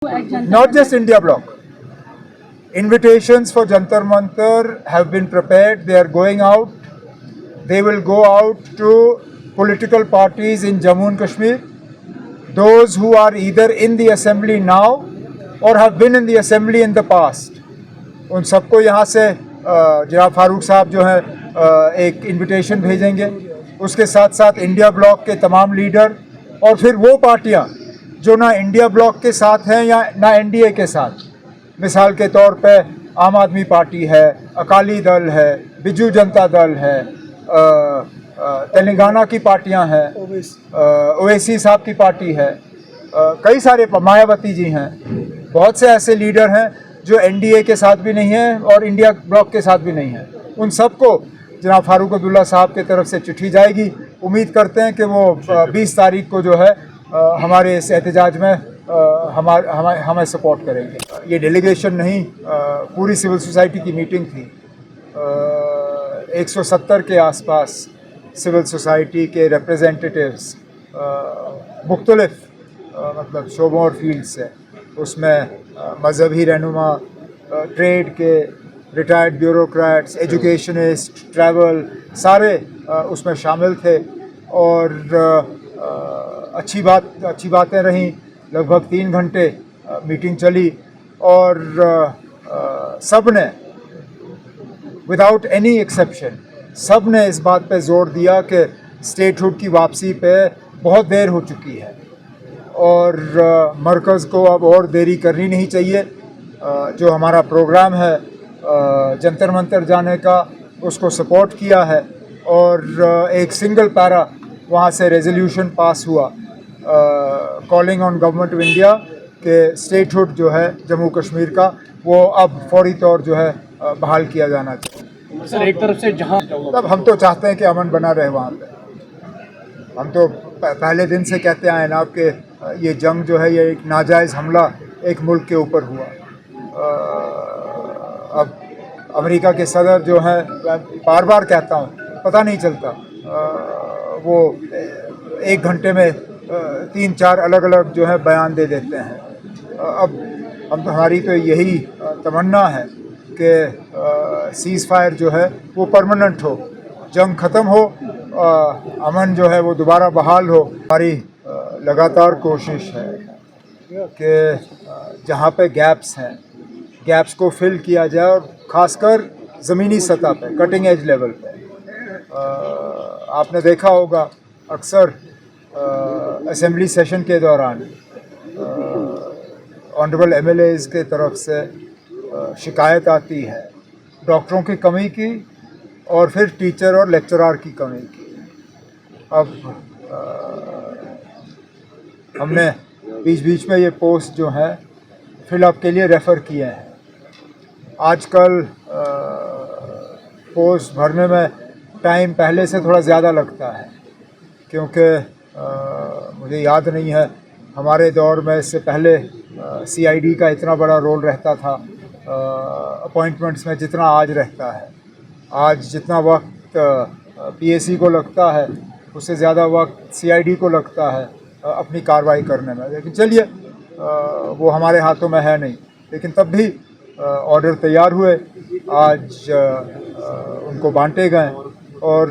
Not just India Bloc. Invitations for Jantar Mantar have been prepared. They are going out. They will go out to political parties in Jammu and Kashmir. Those who are either in the assembly now or have been in the assembly in the past. उन सबको यहाँ से जनाब फारूक साहब जो है एक invitation भेजेंगे. उसके साथ साथ इंडिया ब्लॉक के तमाम लीडर और फिर वो पार्टियाँ जो ना इंडिया ब्लॉक के साथ हैं या ना एनडीए के साथ. मिसाल के तौर पे आम आदमी पार्टी है, अकाली दल है, बिजू जनता दल है, तेलंगाना की पार्टियां हैं, ओवैसी साहब की पार्टी है, कई सारे मायावती जी हैं. बहुत से ऐसे लीडर हैं जो एनडीए के साथ भी नहीं हैं और इंडिया ब्लॉक के साथ भी नहीं हैं. उन सबको जनाब फारूक अब्दुल्ला साहब की तरफ से चिट्ठी जाएगी. उम्मीद करते हैं कि वो 20 तारीख को जो है हमारे इस एहतजाज में हमें सपोर्ट करेंगे. ये डेलीगेशन नहीं, पूरी सिविल सोसाइटी की मीटिंग थी. 170 के आसपास सिविल सोसाइटी के रिप्रेजेंटेटिव्स मुख्तलिफ मतलब शोबों और फील्ड से, उसमें मजहबी रहनुमा, ट्रेड के रिटायर्ड ब्यूरोक्रेट्स, एजुकेशनिस्ट, ट्रैवल, सारे उसमें शामिल थे. और अच्छी बातें रहीं. लगभग 3 घंटे मीटिंग चली और सब ने विदाउट एनी एक्सेप्शन सब ने इस बात पे ज़ोर दिया कि स्टेटहुड की वापसी पे बहुत देर हो चुकी है और मरकज़ को अब और देरी करनी नहीं चाहिए. जो हमारा प्रोग्राम है जंतर मंतर जाने का, उसको सपोर्ट किया है और एक सिंगल पैरा वहाँ से रेजोल्यूशन पास हुआ calling on government of India के स्टेटहुड जो है जम्मू कश्मीर का वो अब फौरी तौर जो है बहाल किया जाना चाहिए. सर एक तरफ से जहाँ तब हम तो चाहते हैं कि अमन बना रहे वहाँ पे. हम तो पहले दिन से कहते आए ना कि ये जंग जो है ये एक नाजायज़ हमला एक मुल्क के ऊपर हुआ. अब अमेरिका के सदर जो है, बार बार कहता हूँ, पता नहीं चलता वो 1 घंटे में 3-4 अलग अलग जो है बयान दे देते हैं. अब हमारी तो यही तमन्ना है कि सीज़ फायर जो है वो परमानेंट हो, जंग ख़त्म हो, अमन जो है वो दोबारा बहाल हो. हमारी लगातार कोशिश है कि जहाँ पे गैप्स हैं, गैप्स को फिल किया जाए और ख़ासकर ज़मीनी सतह पे, कटिंग एज लेवल पे. आपने देखा होगा अक्सर असेंबली सेशन के दौरान ऑनरेबल एमएलएज़ के तरफ से शिकायत आती है डॉक्टरों की कमी की और फिर टीचर और लेक्चरार की कमी की. अब हमने बीच में ये पोस्ट जो है फिलअप के लिए रेफ़र किए हैं. आजकल पोस्ट भरने में टाइम पहले से थोड़ा ज़्यादा लगता है क्योंकि मुझे याद नहीं है हमारे दौर में इससे पहले सीआईडी का इतना बड़ा रोल रहता था अपॉइंटमेंट्स में जितना आज रहता है. आज जितना वक्त पीएसी को लगता है उससे ज़्यादा वक्त सीआईडी को लगता है अपनी कार्रवाई करने में. लेकिन चलिए वो हमारे हाथों में है नहीं. लेकिन तब भी ऑर्डर तैयार हुए, आज उनको बांटे गए और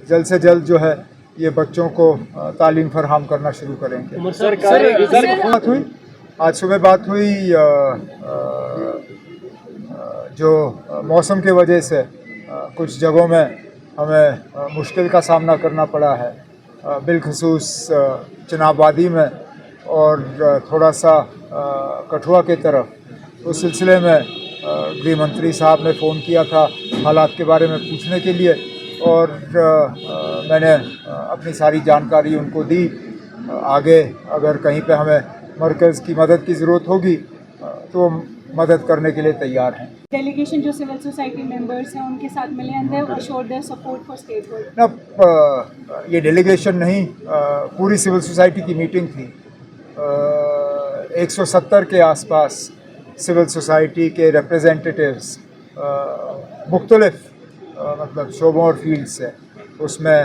जल्द से जल्द जो है ये बच्चों को तालीम फराहम करना शुरू करेंगे. बात हुई आज सुबह, बात हुई जो मौसम की वजह से कुछ जगहों में हमें मुश्किल का सामना करना पड़ा है, बिलखसूस चिनाब वादी में और थोड़ा सा कठुआ के तरफ. उस सिलसिले में गृह मंत्री साहब ने फ़ोन किया था हालात के बारे में पूछने के लिए और मैंने अपनी सारी जानकारी उनको दी. आगे अगर कहीं पे हमें मरकज़ की मदद की ज़रूरत होगी तो मदद करने के लिए तैयार हैं. डेलीगेशन जो सिविल सोसाइटी मेंबर्स हैं उनके साथ मिले and they assured their support for statehood. ना ये डेलीगेशन नहीं, पूरी सिविल सोसाइटी की मीटिंग थी. 170 के आसपास सिविल सोसाइटी के रिप्रेजेंटेटिव्स मुख्तलिफ मतलब शोबों और फील्ड से, उसमें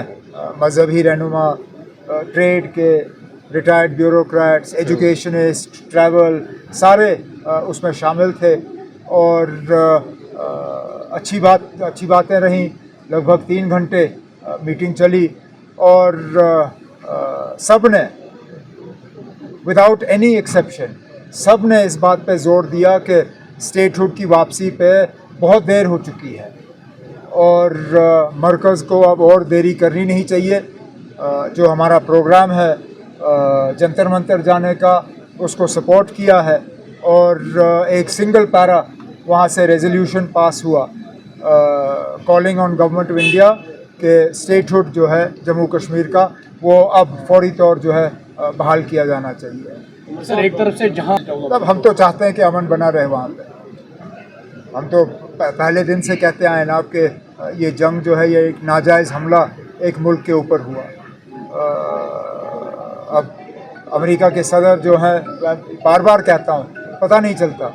मजहबी रहनुमा, ट्रेड के रिटायर्ड ब्यूरोक्रेट्स, एजुकेशनिस्ट, ट्रैवल, सारे उसमें शामिल थे। और अच्छी बातें रहीं। लगभग 3 घंटे मीटिंग चली और सब ने विदाउट एनी एक्सेप्शन सब ने इस बात पे जोर दिया कि स्टेटहुड की वापसी पे बहुत देर हो चुकी है और मरकज़ को अब और देरी करनी नहीं चाहिए। जो हमारा प्रोग्राम है जंतर मंतर जाने का, उसको सपोर्ट किया है और एक सिंगल पैरा वहाँ से रेजोल्यूशन पास हुआ calling on government of India के स्टेटहुड जो है जम्मू कश्मीर का वो अब फौरी तौर जो है बहाल किया जाना चाहिए। सर एक तरफ से जहाँ तब हम तो चाहते हैं कि अमन बना रहे वहाँ पे। हम तो पहले दिन से कहते आए ना कि ये जंग जो है ये एक नाजायज़ हमला एक मुल्क के ऊपर हुआ। अब अमेरिका के सदर जो हैं, बार बार कहता हूँ, पता नहीं चलता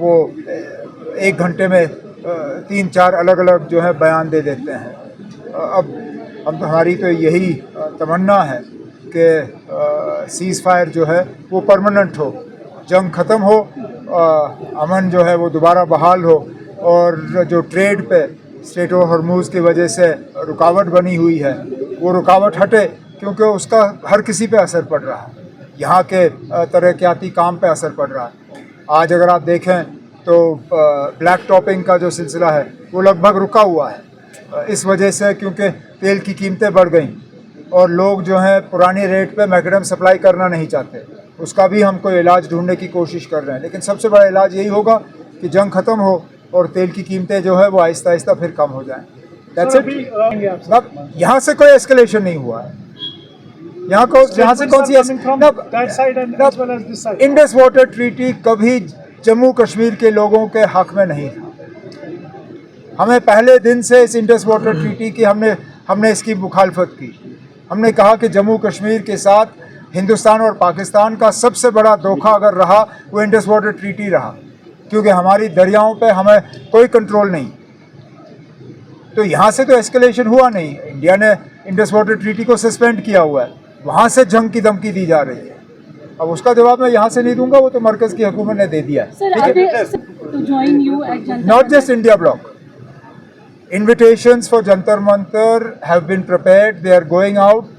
वो 1 घंटे में 3-4 अलग अलग जो है बयान दे देते हैं। अब हमारी तो यही तमन्ना है कि सीज़ फायर जो है वो परमानेंट हो, जंग ख़त्म हो, अमन जो है वो दोबारा बहाल हो और जो ट्रेड पे स्ट्रेट ऑफ हॉर्मूज़ की वजह से रुकावट बनी हुई है वो रुकावट हटे, क्योंकि उसका हर किसी पे असर पड़ रहा है। यहाँ के तरक्याती काम पे असर पड़ रहा है। आज अगर आप देखें तो ब्लैक टॉपिंग का जो सिलसिला है वो लगभग रुका हुआ है इस वजह से, क्योंकि तेल की कीमतें बढ़ गई और लोग जो हैं पुराने रेट पे मैकडम सप्लाई करना नहीं चाहते। उसका भी हम कोई इलाज ढूंढने की कोशिश कर रहे हैं, लेकिन सबसे बड़ा इलाज यही होगा कि जंग ख़त्म हो और तेल की कीमतें जो है वो आहिस्ता आहिस्ता फिर कम हो जाएं। That's it. अब यहाँ से कोई एस्केलेशन नहीं हुआ है। यहाँ से कौन सी इंडस वाटर ट्रीटी कभी जम्मू कश्मीर के लोगों के हक में नहीं था। हमें पहले दिन से इस इंडस वाटर ट्रीटी की हमने इसकी मुखालफत की। हमने कहा कि जम्मू कश्मीर के साथ हिंदुस्तान और पाकिस्तान का सबसे बड़ा धोखा अगर रहा वो इंडस वाटर ट्रीटी रहा, क्योंकि हमारी दरियाओं पे हमें कोई कंट्रोल नहीं। तो यहाँ से तो एस्केलेशन हुआ नहीं। इंडिया ने इंडस वाटर ट्रीटी को सस्पेंड किया हुआ है, वहाँ से जंग की धमकी दी जा रही है। अब उसका जवाब मैं यहाँ से नहीं दूंगा, वो तो मरकज़ की हुकूमत ने दे दिया है। Not just India block, invitations for Jantar Mantar have been prepared. They are going out.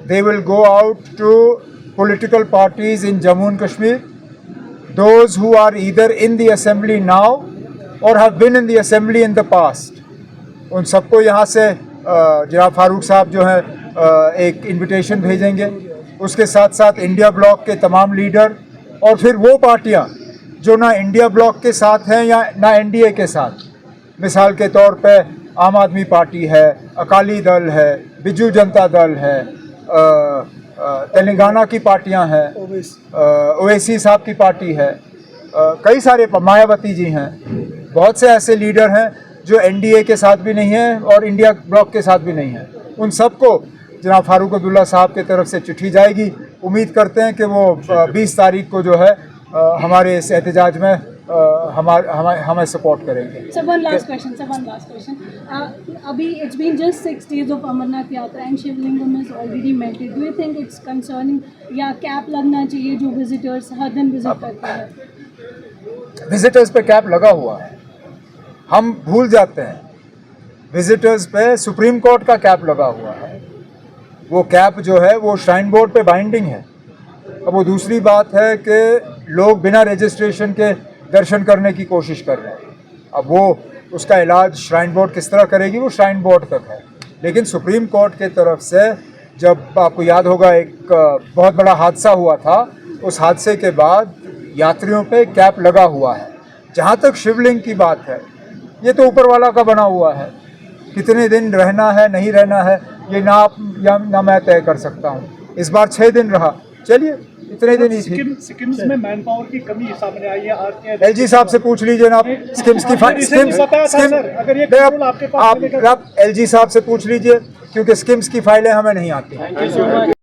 They will go out to political parties in Jammu and Kashmir, those who are either in the assembly now or have been in the assembly in the past. उन सबको यहाँ से जनाब फारूक साहब जो हैं एक invitation भेजेंगे। उसके साथ साथ इंडिया ब्लॉक के तमाम लीडर और फिर वो पार्टियाँ जो ना इंडिया ब्लॉक के साथ हैं या ना एनडीए के साथ। मिसाल के तौर पे आम आदमी पार्टी है, अकाली दल है, बिजू जनता दल है, तेलंगाना की पार्टियां हैं, ओवैसी साहब की पार्टी है, कई सारे मायावती जी हैं। बहुत से ऐसे लीडर हैं जो एनडीए के साथ भी नहीं हैं और इंडिया ब्लॉक के साथ भी नहीं हैं। उन सबको जनाब फारूक अब्दुल्ला साहब की तरफ से चिट्ठी जाएगी। उम्मीद करते हैं कि वो 20 तारीख को जो है हमारे इस एहतजाज में हमें सपोर्ट करेंगे। Sir, one last question. अभी it's been just 6 days of Amarnath Yatra and Shivalingam is already melted. Do you think it's concerning या कैप लगना चाहिए जो विजिटर्स हर दिन विजिट करते हैं? विजिटर्स पे कैप लगा हुआ है, हम भूल जाते हैं। विजिटर्स पे सुप्रीम कोर्ट का कैप लगा हुआ है। वो कैप जो है वो श्राइन बोर्ड पे बाइंडिंग है। अब वो दूसरी बात है कि लोग बिना रजिस्ट्रेशन के दर्शन करने की कोशिश कर रहे हैं। अब वो उसका इलाज श्राइन बोर्ड किस तरह करेगी वो श्राइन बोर्ड तक है। लेकिन सुप्रीम कोर्ट के तरफ से जब आपको याद होगा एक बहुत बड़ा हादसा हुआ था, उस हादसे के बाद यात्रियों पे कैप लगा हुआ है। जहाँ तक शिवलिंग की बात है, ये तो ऊपर वाला का बना हुआ है। कितने दिन रहना है नहीं रहना है ये ना मैं तय कर सकता हूँ। इस बार 6 दिन रहा, चलिए इतने दिन ही थी। सिक्किम में मैन पावर की कमी सामने आई है। एलजी साहब से पूछ लीजिए ना आप। आप एलजी साहब से पूछ लीजिए, क्योंकि स्किम्स की फाइलें हमें नहीं आती।